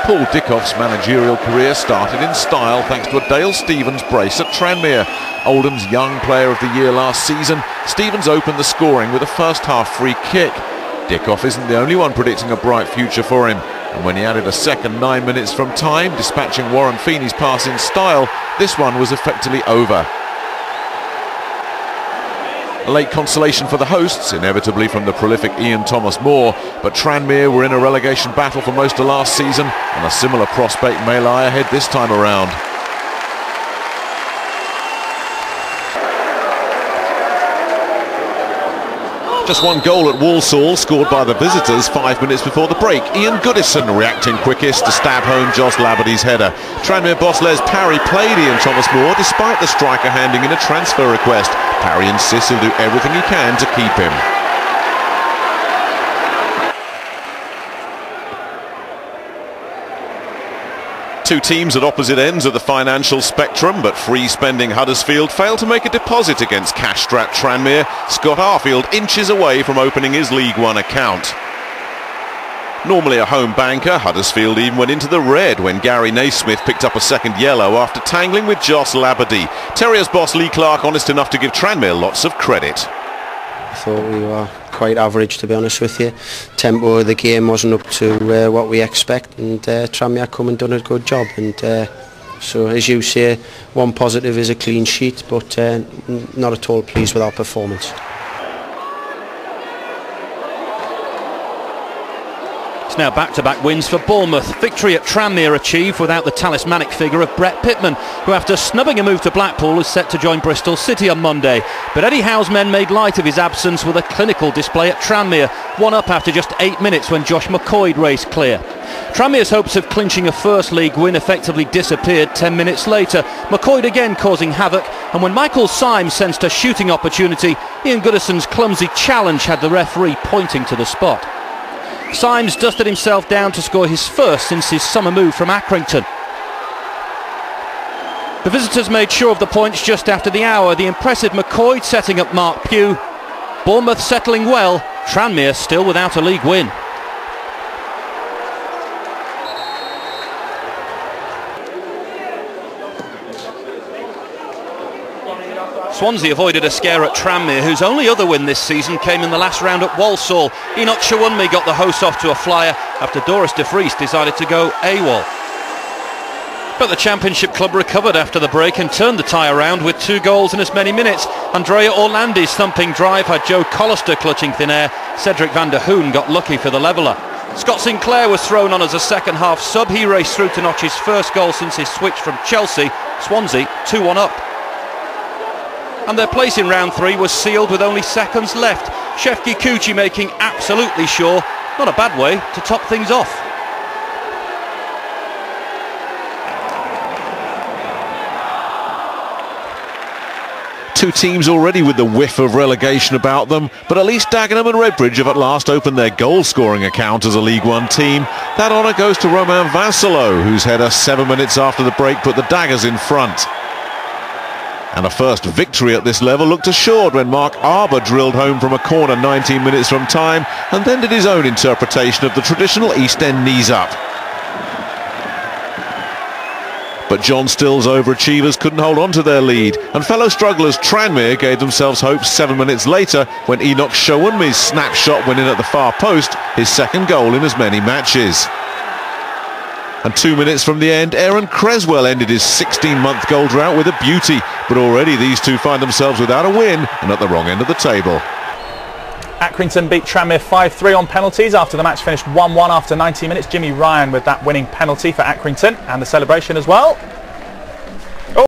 Paul Dickoff's managerial career started in style thanks to a Dale Stevens brace at Tranmere. Oldham's Young Player of the Year last season, Stevens opened the scoring with a first-half free kick. Dickoff isn't the only one predicting a bright future for him, and when he added a second 9 minutes from time, dispatching Warren Feeney's pass in style, this one was effectively over. A late consolation for the hosts, inevitably from the prolific Ian Thomas-Moore, but Tranmere were in a relegation battle for most of last season, and a similar prospect may lie ahead this time around. Just one goal at Walsall, scored by the visitors 5 minutes before the break. Ian Goodison reacting quickest to stab home Joss Labadie's header. Tranmere boss Les Parry played Ian Thomas-Moore despite the striker handing in a transfer request. Parry insists he'll do everything he can to keep him. Two teams at opposite ends of the financial spectrum, but free-spending Huddersfield failed to make a deposit against cash-strapped Tranmere. Scott Arfield inches away from opening his League One account. Normally a home banker, Huddersfield even went into the red when Gary Naismith picked up a second yellow after tangling with Joss Labadie. Terriers boss Lee Clark honest enough to give Tranmere lots of credit. I thought we were quite average, to be honest with you. Tempo of the game wasn't up to what we expect, and Tranmere come and done a good job. And so, as you say, one positive is a clean sheet, but not at all pleased with our performance. Now back-to-back wins for Bournemouth. Victory at Tranmere achieved without the talismanic figure of Brett Pitman, who after snubbing a move to Blackpool is set to join Bristol City on Monday. But Eddie Howe's men made light of his absence with a clinical display at Tranmere, one up after just 8 minutes when Josh McCoy raced clear. Tranmere's hopes of clinching a first league win effectively disappeared 10 minutes later. McCoy again causing havoc, and when Michael Symes sensed a shooting opportunity, Ian Goodison's clumsy challenge had the referee pointing to the spot. Symes dusted himself down to score his first since his summer move from Accrington. The visitors made sure of the points just after the hour, the impressive McCoy setting up Mark Pugh. Bournemouth settling well, Tranmere still without a league win. Swansea avoided a scare at Tranmere, whose only other win this season came in the last round at Walsall. Enoch Shawunmi got the hosts off to a flyer after Doris de Vries decided to go AWOL. But the Championship club recovered after the break and turned the tie around with 2 goals in as many minutes. Andrea Orlandi's thumping drive had Joe Collister clutching thin air. Cedric van der Hoen got lucky for the leveller. Scott Sinclair was thrown on as a second-half sub. He raced through to notch his first goal since his switch from Chelsea. Swansea 2-1 up. And their place in round 3 was sealed with only seconds left. Shefki Kuchi making absolutely sure, not a bad way to top things off. Two teams already with the whiff of relegation about them, but at least Dagenham and Redbridge have at last opened their goal-scoring account as a League One team. That honour goes to Romain Vassalo, whose header 7 minutes after the break put the Daggers in front. And a first victory at this level looked assured when Mark Arbour drilled home from a corner 19 minutes from time and then did his own interpretation of the traditional East End knees-up. But John Still's overachievers couldn't hold on to their lead, and fellow strugglers Tranmere gave themselves hope 7 minutes later when Enoch Shawunmi's snapshot went in at the far post, his second goal in as many matches. And 2 minutes from the end, Aaron Creswell ended his 16-month goal drought with a beauty. But already these two find themselves without a win and at the wrong end of the table. Accrington beat Tranmere 5-3 on penalties after the match finished 1-1 after 90 minutes. Jimmy Ryan with that winning penalty for Accrington, and the celebration as well.